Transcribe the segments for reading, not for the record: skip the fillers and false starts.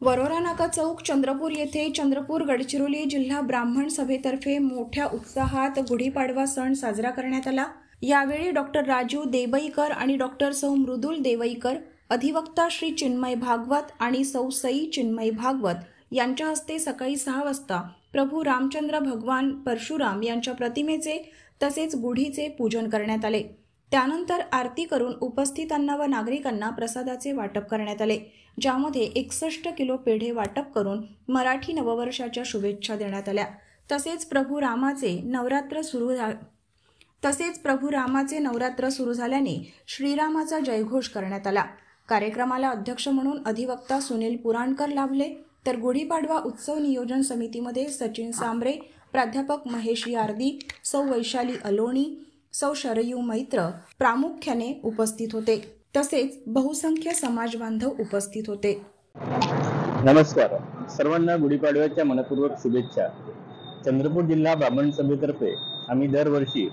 वरोरा नाका चौक चंद्रपूर येथे चंद्रपूर गडचिरोली जिल्हा ब्राह्मण सभेतर्फे मोठ्या उत्साहात गुढीपाडवा सण साजरा करण्यात आला। यावेळी डॉक्टर राजू देवईकर आणि डॉक्टर सौ मृदुल देवईकर, अधिवक्ता श्री चिन्मय भागवत आणि सौ सई चिन्मय भागवत यांच्या हस्ते सकाळी 6 वाजता प्रभू रामचंद्र भगवान परशुराम यांच्या प्रतिमेचे तसेच गुढीचे पूजन करण्यात आले। त्यानंतर आरती करून उपस्थितांना व नागरिकांना प्रसादाचे वाटप करण्यात आले, ज्यामध्ये 61 किलो पेढे वाटप करून मराठी नववर्षाच्या शुभेच्छा देण्यात आल्या। तसेच प्रभू रामाचे नवरात्र सुरू झाल्याने श्रीरामाचा जयघोष करण्यात आला। कार्यक्रमाला अध्यक्ष म्हणून अधिवक्ता सुनील पुराणकर लाभले, तर गुढीपाडवा उत्सव नियोजन समितीमध्ये सचिन सांबरे, प्राध्यापक महेश यार्दी, सौ वैशाली अलोणी, सौ शरयू मैत्र प्रामुख्याने उपस्थित होते। तसेच बहुसंख्य समाज बांधव उपस्थित होते। नमस्कार, सर्वांना गुढीपाडव्याच्या मनपूर्वक शुभेच्छा। चंद्रपूर जिल्हा ब्राह्मण सभेतर्फे आम्ही दरवर्षी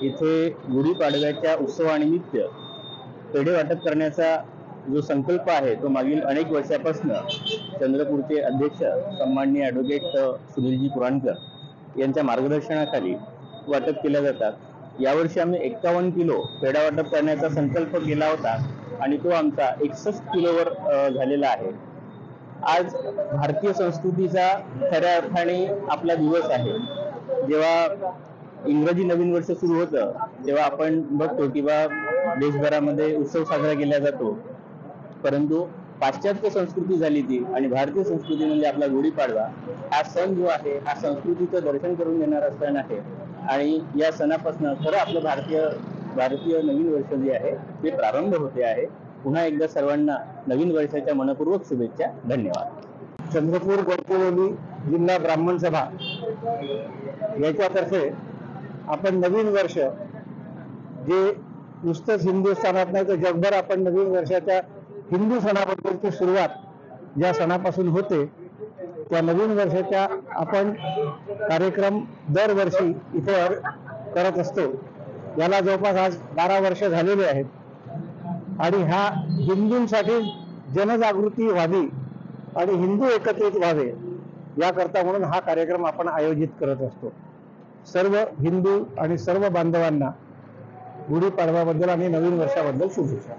इथे गुढीपाडव्याच्या उत्सवानिमित्त पेढे वाटप करण्याचा जो संकल्प आहे तो मागील अनेक वर्षापासून चंद्रपूरचे अध्यक्ष सन्माननीय ॲडव्होकेट सुनीलजी पुराणकर यांच्या मार्गदर्शनाखाली वाटप केल्या जातात। यावर्षी आम्ही 51 किलो पेढा वाटप करण्याचा संकल्प केला होता आणि तो आमचा 61 किलोवर झालेला आहे। आज भारतीय संस्कृतीचा खऱ्या अर्थाने आपला दिवस आहे। जेव्हा इंग्रजी नवीन वर्ष सुरू होतं तेव्हा आपण बघतो की देशभरामध्ये उत्सव साजरा केला जातो, परंतु पाश्चात्य संस्कृती झाली ती आणि भारतीय संस्कृती म्हणजे आपला गुढीपाडवा हा सण जो आहे हा संस्कृतीचं दर्शन करून देणारा सण आहे। आणि या सणापासून खरं आपलं भारतीय नवीन वर्ष जे आहे ते प्रारंभ होते आहे। पुन्हा एकदा सर्वांना नवीन वर्षाच्या मनपूर्वक शुभेच्छा। धन्यवाद। चंद्रपूर गडचिरोली जिल्हा ब्राह्मण सभा याच्यातर्फे आपण नवीन वर्ष जे नुसतंच हिंदुस्थानात नाही तर जगभर आपण नवीन वर्षाच्या हिंदू सणाबद्दलची सुरुवात ज्या सणापासून होते त्या नवीन वर्षाच्या आपण कार्यक्रम दरवर्षी इथे करत असतो। याला जवळपास आज 12 वर्ष झालेले आहेत आणि हा हिंदूंसाठी जनजागृती व्हावी आणि हिंदू एकत्रित व्हावे याकरता म्हणून हा कार्यक्रम आपण आयोजित करत असतो। सर्व हिंदू आणि सर्व बांधवांना गुढीपाडव्याबद्दल आणि नवीन वर्षाबद्दल शुभेच्छा।